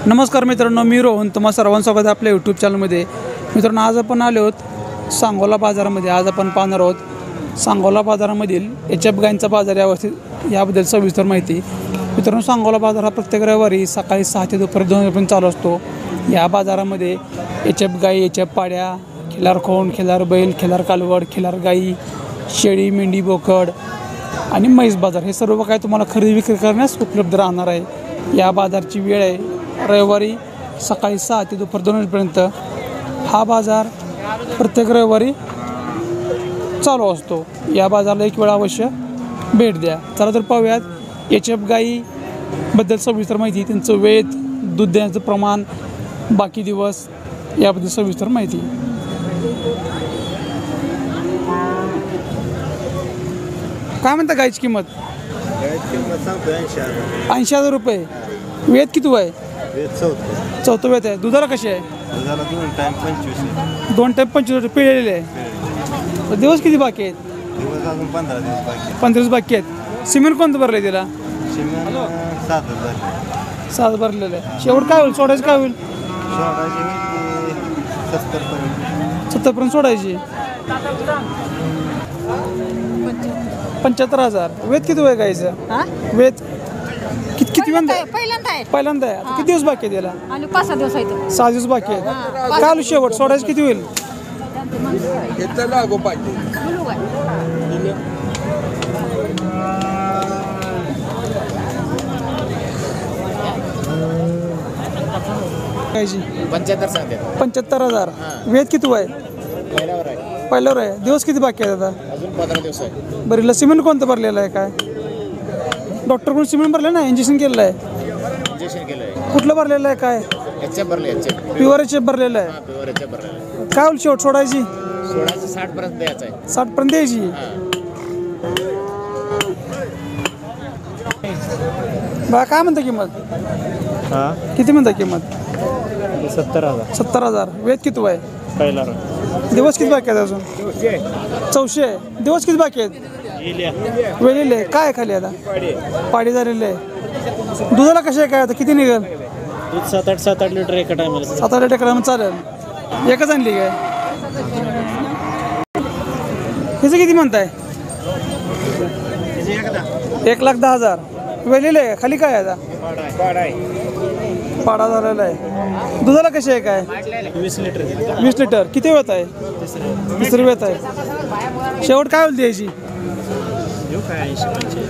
नमस्कार मित्रांनो, मी रोहन तुम्हा सर्वांचं स्वागत आहे आपल्या यूट्यूब चॅनलमध्ये. मित्रांनो, आज आपण आलो आहोत सांगोला बाजारामध्ये. आज आपण पाहणार आहोत सांगोला बाजारामधील एच.एफ. गायींचा बाजार याबद्दल सविस्तर माहिती. मित्रांनो, सांगोला बाजार हा प्रत्येक रविवारी सकाळी 6 ते दुपारी 2 वाजेपर्यंत चालू असतो. या बाजारामध्ये एच.एफ. गाई, एच.एफ. पाड्या, खिलार खोंड, खिलार बैल, खिलार कालवड, खिलार गाई, शेळी, मेंढी, बोकड आणि म्हैस बाजार हे सर्व काय तुम्हाला खरेदी विक्री करण्यास उपलब्ध राहणार आहे. या बाजारची वेळ आहे रविवारी सकाळी 6 ते दुपारी 2 वाजेपर्यंत. हा बाजार प्रत्येक रविवारी चालू असतो. या बाजाराला एक वेळा अवश्य भेट द्या. चला तर पाहूयात एच.एफ. गाईबद्दल सविस्तर माहिती, त्यांचं वेत, दूध देण्याचं प्रमाण, बाकी दिवस याबद्दल सविस्तर माहिती. काय म्हणता गायची किंमत? 80,000 रुपये. वेत किती आहे? चौथं वेत आहे. दुधाला कशी आहे? 2 टाइम 25 पिळलेले आहे. दिवस किती बाकी आहेत? 15 दिवस बाकी आहेत. सिमेंट कोणतं भरलं आहे तिला? 7 भरलेलं आहे. शेवट काय होईल? सोडायचं काय होईल? 70पर्यंत सोडायची. 75,000. वेत किती आहे गायचं? वेत किती पहिल्यांदा आहे. किती दिवस बाकी आहे त्याला? 5-6 दिवस आहेत. 6 दिवस बाकी आहेत. काल शेवट सोडायचं किती होईल? गायची 75,000. वेत किती आहे? पहिल्यावर आहे. दिवस किती बाकी आहेत आता? अजून 15 दिवस आहे. बरं, सिमेंट कोणतं भरलेलं आहे? काय डॉक्टर कोण सिमेंट भरलं ना? इंजेक्शन केलेलं आहे? इंजेक्शन केलंय. कुठलं भरलेलं आहे? काय एच.एफ. भरले. Pure HF. भरलेलं आहे. Pure HF. भरलेलं. काय होईल शेवट सोडायची? 60 पर्यंत द्यायचं आहे. 60 पर्यंत द्यायची. बा काय म्हणता किंमत? किती म्हणता किंमत? 70,000. वेत किती आहे? पहिला दिवस किती बाकी आहेत? अजून 400. दिवस किती बाकी आहेत? वेळेले काय खाली आता? पाडी झालेले आहे. दुधाला कसे आहे? काय आता किती निघेल? दूध 7-8 लिटर एका टायमाला. 7-8 लिटर चालेल. एकच आणली काय? ह्याचं किती म्हणताय? 1,10,000. वेळेले आहे. खाली काय आता? पाडा झालेला आहे. दुधाला कशी आहे? काय 20 लिटर. किती वेळ आहे? तिसरी वेळ आहे. शेवट काय होईल द्यायची?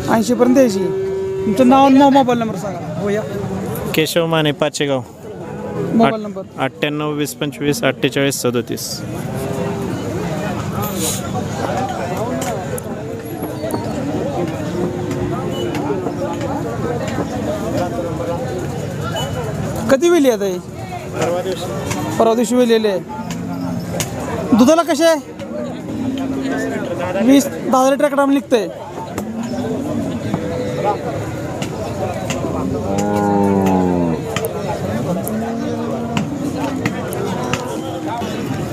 80 पर्यंत द्यायची. तुमचं नाव आणि मोबाईल नंबर सांगा. हो या. केशव माने, पाचेगाव. Mobile number 98 20 25 48 37. कधी वेली आता ही? परवा दिवशी वेलेले आहे. दुधाला कसे आहे? 10 लिटर कडा निघतंय.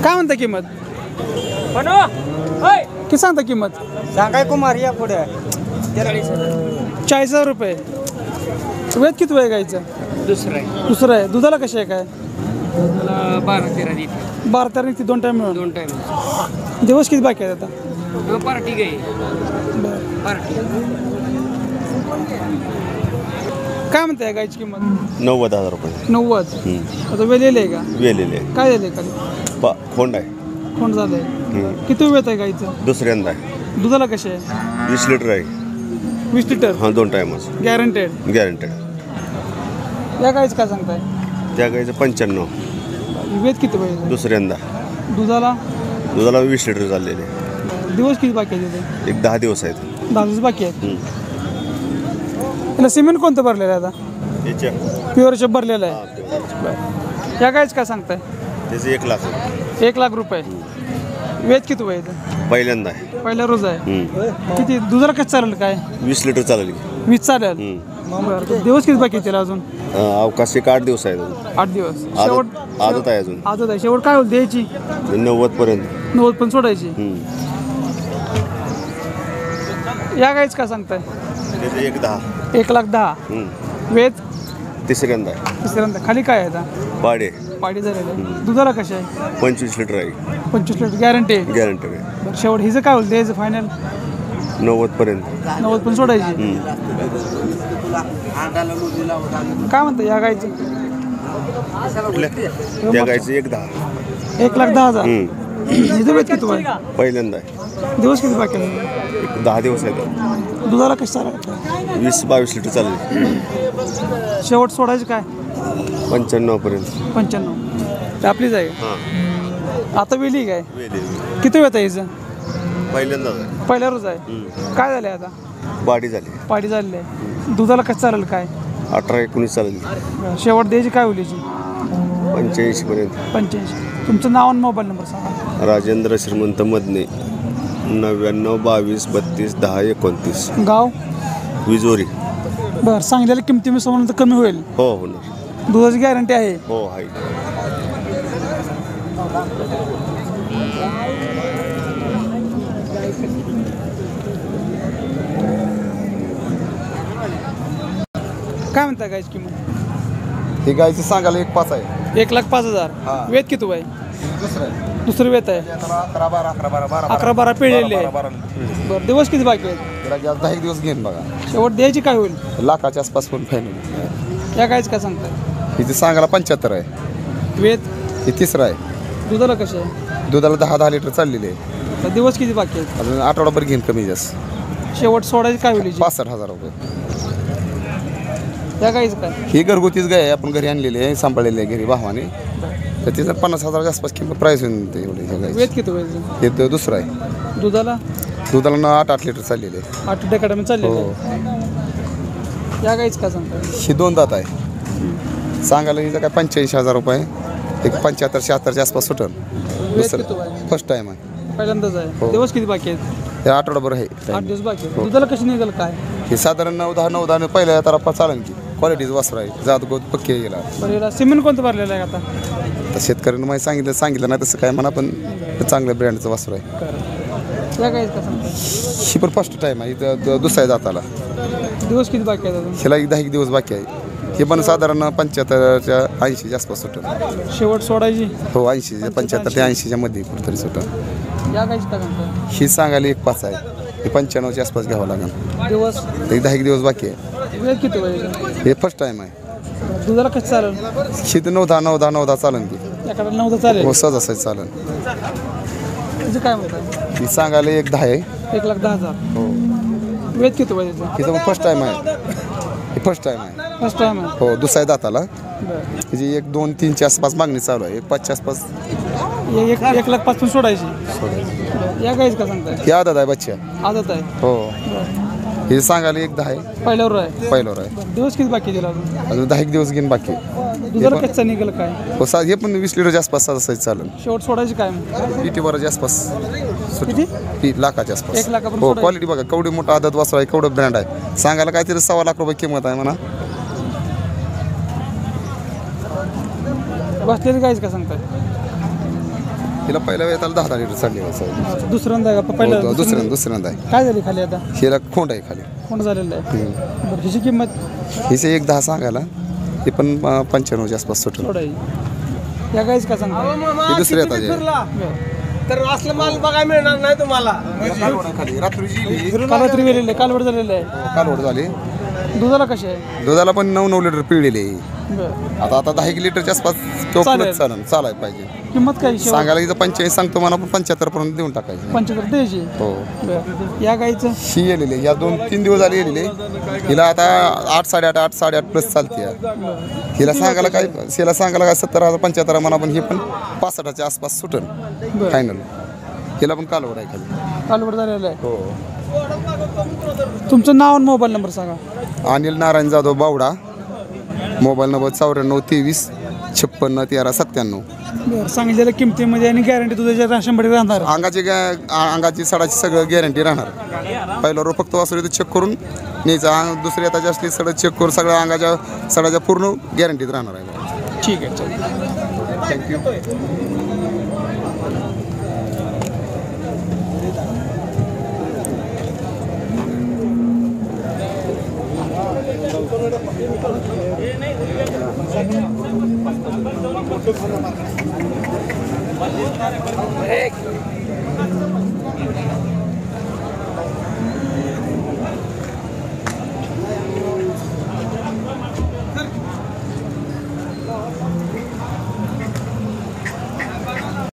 काय म्हणता किंमत? किती सांगता किंमत? सांगाय कुमार या पुढे 40,000 रुपये. वेत किती आहे गायचं? दुसरं आहे. दुधाला कशी आहे? काय 12-13 निघते. 2 टाइम मिळून. 2 टाइम. दिवस किती बाकी आहेत आता? पार्टी गई. काय म्हणते गायची किंमत? 90,000 रुपये. 90. आता वेलेले आहे का? वेलेले काय झाले खाली? खोंड आहे. कोण झालंय? किती वेळ आहे गायचं? दुसऱ्यांदा आहे. दुधाला कसे आहे? 20 लिटर आहे. 20 लिटर. हां, 2 टायमच गॅरंटेड. या गायचं काय सांगताय? त्या गाईचं 95. वेत किती पाहिजे? दुसऱ्यांदा. दुधाला 20 लिटर चाललेले. दिवस किती बाकी आहेत? एक 10 दिवस आहेत. 10 दिवस बाकी आहेत. त्याला सिमेंट कोणतं भरलेलं आहे आता? याच्या प्युअर एच.एफ. भरलेलं आहे. या गायचं काय सांगताय? त्याचे 1 लाख. 1,00,000 रुपये. वेत किती पाहिजे? पहिल्यांदा आहे. पहिल्या रोज आहे. किती दुधाला कसं चालेल? काय 20 लिटर चालेल. 20 चालेल. दिवस किती बाकी त्याला? अजून अवकाश 8 दिवस आहे. 8 दिवस. शेवट आदत आहे अजून. आदत आहे. शेवट काय होईल द्यायची? 90 पर्यंत. 90 पण सोडायची. या गाईच का सांगताय? 1,10,000. 1,10,000. वेत तिसऱ्यांदा आहे. तिसऱ्यांदा खाली काय आहे आता पाडे पाडी झालेलं आहे. दुधाला कशी आहे 25 लिटर आहे. 25 लिटर गॅरंटी आहे. गॅरंटी आहे. बरं शेवट हिचं काय होईल द्यायचं फायनल 90 पर्यंत. 90 पण सोडायची. काय म्हणतं या गायचं त्या गायचं 1,10. 1,10,000. हिचं वेट किती आहे पहिल्यांदा आहे. दिवस किती बाकी आहे? एक 10 दिवस आहेत. दुधाला कशी चालू 20-22 लिटर चालले. शेवट सोडायचं काय 95 पर्यंत. 95 ते आपलीच आहे. हां आता वेली काय वेली किती वेळ आहे हिचं पहिल्यांदा आहे. पहिल्या रोज आहे. काय झालं आता पाडी झाली. पाडी झालेली आहे. दुधाला कसं चालेल काय 18-19 चालली. शेवट द्यायची काय होईल हिची 85 पर्यंत. 85. तुमचं नाव आणि मोबाईल नंबर सांगा. राजेंद्र श्रीमंत मदने 99 22 32 10 29. गाव विजोरी. बरं सांगितलेल्या किमती मी समोर कमी होईल. हो होणार. दुधाची गॅरंटी आहे. हो आहे. काय म्हणता गायची किंमत ही गायची सांगायला 1,5 आहे. 1,05,000. हां. वेत किती आहे दुसरं आहे. दुसरं वेत आहे. 11-12 पिळलेले आहे. बरं दिवस किती बाकी आहेत तिला गॅस 10 दिवस घेईन बघा. शेवट द्यायची काय होईल लाखाच्या आसपास पण फायनल. या गायचं काय सांगताय हिची सांगायला 75 आहे. वेत ही तिसरं आहे. दुधाला कशी आहे दुधाला 10 लिटर चाललेली आहे. तर दिवस किती बाकी आहेत अजून आठवडाभर घेईन कमी जास्त. शेवट सोडायची काय होईल हिची? 65,000 रुपये. या गायचं काय ही घरगुतीच गाय आहे. आपण घरी आणलेली आहे सांभाळलेली आहे घरी भावाने. तर तिचं 50,000 आसपास किंमत प्राईस होऊन ते एवढी ह्या गायची. वेत किती होईल हे दुसरं आहे. दुधाला दुधाला 8 लिटर चाललेली आहे. 8 डेकाडामध्ये चाललेलं हो. आहे. या गायचं काय सांगताय ही 2 दात आहे. सांगायला हिचं काय 85,000 रुपये. एक 75-76 आसपास सुटल. वेत किती दुसरं आहे फर्स्ट टाईम आहे. पहिल्यांदाच आहे. हो. दिवस किती बाकी आहेत हे आठवडाभर आहे. 8 दिवस बाकी आहेत. दुधाला कशी निघेल काय हे साधारण 9-10 पहिल्या तर चालेल की क्वालिटीज वासर आहे. जात गोत पक्के गेला. बरं याला सिमेंट कोणतं भरलेलं आहे आता तर शेतकऱ्यांना माहिती सांगितलं नाही तसं काय म्हणा. पण चांगल्या ब्रँडचं वासर आहे. या गायचं काय सांगताय ही पण फर्स्ट टाईम आहे. इथं दुसऱ्या जाताला दिवस किती बाकी आहेत अजून ह्याला 10 दिवस बाकी आहे. हे पण साधारण 75च्या 80च्या आसपास सुटल. शेवट सोडायची हो 80 75 ते 80च्या मध्ये कुठेतरी सुटल. या गायचं काय सांगताय ही सांगायला 1,5 आहे. हे 95च्या आसपास घ्यावं लागेल. दिवस एक 10 दिवस बाकी आहे. वेळ किती होईल हे फर्स्ट टाईम आहे. दुधाला कसं चालेल ही तर 9-10 चालेल की. याकडे 9 चालेल हो सहज असायचं चालेल. तिचं काय म्हणताय ही सांगायला 1,10 आहे. 1,10,000. हो वेत किती होईल त्याचं हिचं पण फर्स्ट टाईम आहे. हे फर्स्ट टाईम आहे. फर्स्ट टाइम आहे हो दुसऱ्या दाताला. बरं हिची 1-2-3च्या आसपास मागणी चालू आहे. 5च्या आसपास 1,05,000 सोडायची या गायचं का सांगताय ही आदत आहे बच्चा. आदत आहे हो बरं. ही सांगायला 1,10 आहे. पहिल्यावर आहे पहिल्यावर आहे. बरं. दिवस किती बाकी दिला अजून अजून 10 दिवस घेईन बाकी. दुधाला कच्चा निघेल काय हो हे पण 20 लिटरच्या आसपास असायचं चालेल. शेवट सोडायची काय मग? पीटी बराच्या आसपास किती लाखाच्या आसपास. 1 लाखापर्यंत हो सोडायची. क्वालिटी बघा केवढी मोठा आदत वासर आहे. केवढं ब्रँड आहे. सांगायला काहीतरी 1.25 लाख रुपये किंमत आहे म्हणा. बसलेली गायचं का सांगताय हिला पहिल्या वेळेला 10 लिटर चालली आहे. दुसऱ्यांदा आहे का पहिलं दुसऱ्यांदा आहे. काय झाली खाली आता हिला खोंड आहे खाली. कोण झालेलं आहे बरं हिची किंमत हिचे 1,10 सांगायला. हे पण 95च्या आसपास सुटलं. सोडायची या गायचं का सांगताय हे दुसरे येतात हे. बरं. तर असलं माल बघायला मिळणार नाही तुम्हाला. काल रात्री वेलेलं आहे कालवड झालेलं आहे कालवड झाली. दुधाला कशी आहे दुधाला पण 9 लिटर पिळलेली आहे. बरं आता 10 लिटरच्या आसपास चालेल. चालायला पाहिजे. किंमत काय शेवट सांगायला इथं 45 सांगतो मला पण 75 पर्यंत देऊन टाकायची. 75 द्यायची हो बरं या गायचं ही येलेली या 2-3 दिवस झाले येलेली. हिला आता 8-8.5 प्लस चालते. हिला सांगायला काय 70,000 75 म्हणा. पण हे पण 65च्या आसपास सुटल फायनल. हिला पण कालवड आहे खाली. कालवड झालेलं आहे हो तुमचं नाव आणि मोबाईल नंबर सांगा अनिल नारायण जाधव बावडा. Mobile number 94-23 56-13-97. बरं सांगितलेल्या किमतीमध्ये आणि गॅरंटी तुझ्या 100% राहणार अंगाची सडाची सगळं गॅरंटी राहणार. पहिला रोज फक्त वासरू चेक करून न्यायचं. दुसरी आता असली सडा चेक करून सगळ्या अंगाच्या सडाच्या पूर्ण गॅरंटीत राहणार आहे. ठीक आहे चल थँक्यू.